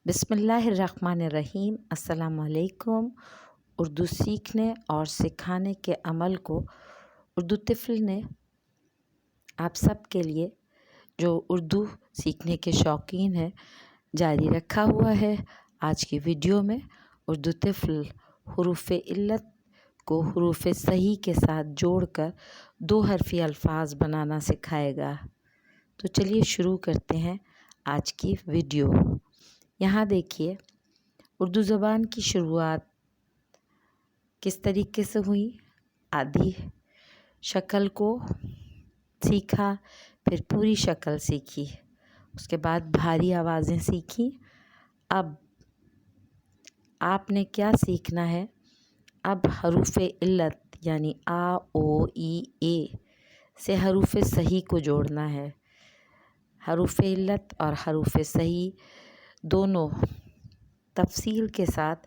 बिस्मिल्लाहिर्रहमानिर्रहीम। अस्सलाम वालेकुम। उर्दू सीखने और सिखाने के अमल को उर्दू तिफ़ल ने आप सब के लिए जो उर्दू सीखने के शौकीन हैं जारी रखा हुआ है। आज की वीडियो में उर्दू तिफ़ल हुरूफ़ इल्लत को हुरूफ़ सही के साथ जोड़कर दो हरफ़ी अल्फाज बनाना सिखाएगा। तो चलिए शुरू करते हैं आज की वीडियो। यहाँ देखिए उर्दू ज़बान की शुरुआत किस तरीके से हुई। आधी शक्ल को सीखा, फिर पूरी शक्ल सीखी, उसके बाद भारी आवाज़ें सीखी। अब आपने क्या सीखना है, अब हरूफ़ इल्लत यानी आ, ओ, ई, ए से हरूफ़ सही को जोड़ना है। हरूफ़ इल्लत और हरूफ़ सही दोनों तफसील के साथ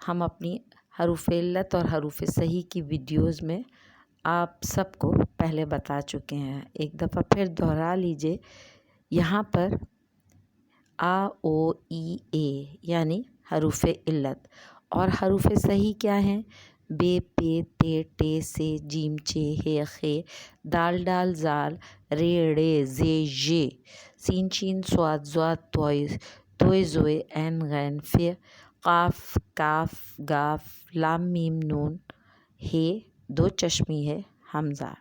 हम अपनी हरूफ़ इल्लत और हरूफ़ सही की वीडियोज़ में आप सबको पहले बता चुके हैं। एक दफ़ा फिर दोहरा लीजिए। यहाँ पर आ, ओ, ई, ए यानी हरूफ़ इल्लत और हरूफ़ सही क्या हैं? बे, पे, ते, टे, से, जीम, चे, हे, खे, दाल, डाल, जाल, रे, ड़े, जे, ये, सीन, शीन, स्वाद, ज़्वाद, तोय, ज़ोय, ऐन, गैन, फे, काफ, काफ, गाफ, लाम, मीम, नून, हे, दो चश्मी है, हमज़ा।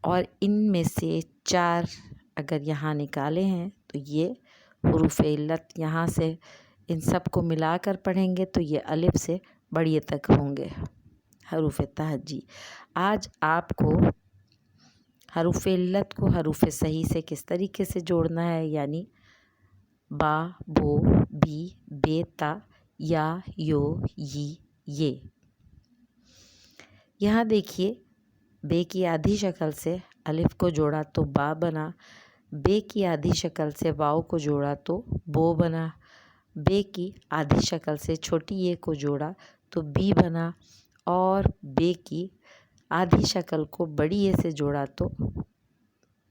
और इनमें से चार अगर यहाँ निकाले हैं तो ये हुरूफ़ इल्लत, यहाँ से इन सब को मिलाकर पढ़ेंगे तो ये अलिफ से बड़िए तक होंगे हरूफ़ तहज्जी। आज आपको हरूफ़ इल्लत को हरूफ़ सही से किस तरीके से जोड़ना है, यानी बा, बो, बी, बे, ता, या, यो, ये। यहाँ देखिए बे की आधी शक्ल से अलिफ को जोड़ा तो बा बना, बे की आधी शक्ल से वाव को जोड़ा तो बो बना, बे की आधी शक्ल से छोटी ए को जोड़ा तो बी बना, और बे की आधी शक्ल को बड़ी ए से जोड़ा तो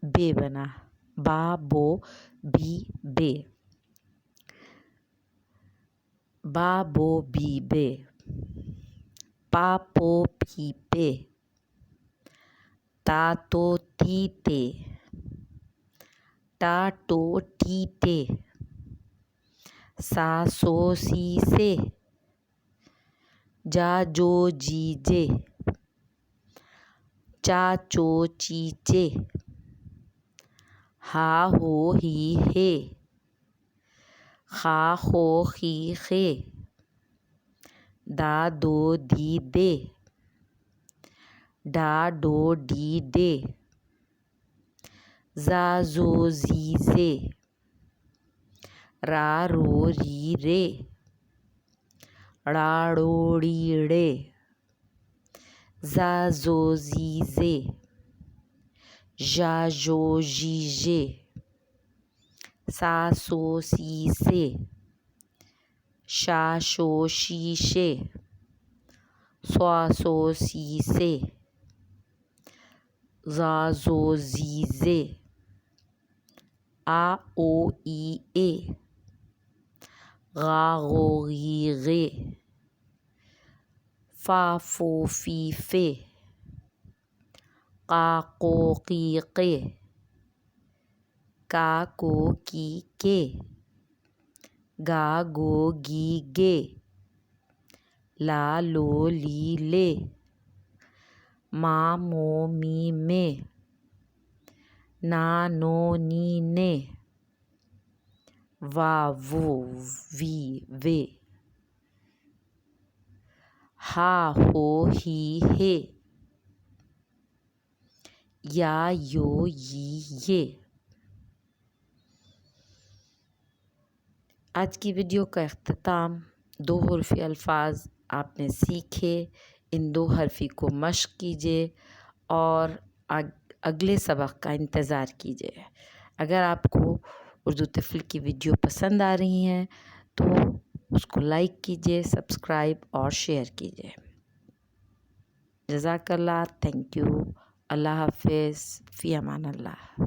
बे बना। बा, बो, बी, बे। बा, बो, बी, बे। पा, पो, पी, पे। ता, तो, ती, ते। टा, टो, टी, टे। सा, सो, सी, से। जा, जो, जी, जे। चा, चो, ची, चे। हा, हो, ही, हे। खा, खो, खी, खे। दा, दो, दी, दे। डा, डो, डी, डे। जा, जो, जी, जे। रा, रो, री, रे। ड़ा, डो, ड़ी, डे। जा, जो, जी, जे। जा, जो, जी, जे। सा, सो, सी, से। शा, शो, शी, शे। स्वा, सो, सी, से। ज़ा, ज़ो, जी, जे। आ, ओ, ई, ए। गा, गो, गी, गे। फा, फो, फी, फे। का, को, की, के। का, को, की, के। गा, गो, गी, गे। ला, लो, ली, ले। मा, मो, मी, मे। ना, नो, नी, ने। वा, वो, वी, वे। हा, हो, ही, हे। या, यो, ये। आज की वीडियो का इख्तिताम दो हरफ़ी अल्फाज आपने सीखे। इन दो हरफ़ी को मश्क कीजिए और अगले सबक का इंतज़ार कीजिए। अगर आपको उर्दू तिफ़ल की वीडियो पसंद आ रही हैं तो उसको लाइक कीजिए, सब्सक्राइब और शेयर कीजिए। जज़ाकल्लाह, थैंक यू, अल्लाह हाफ़िज़, फ़ी अमान अल्लाह।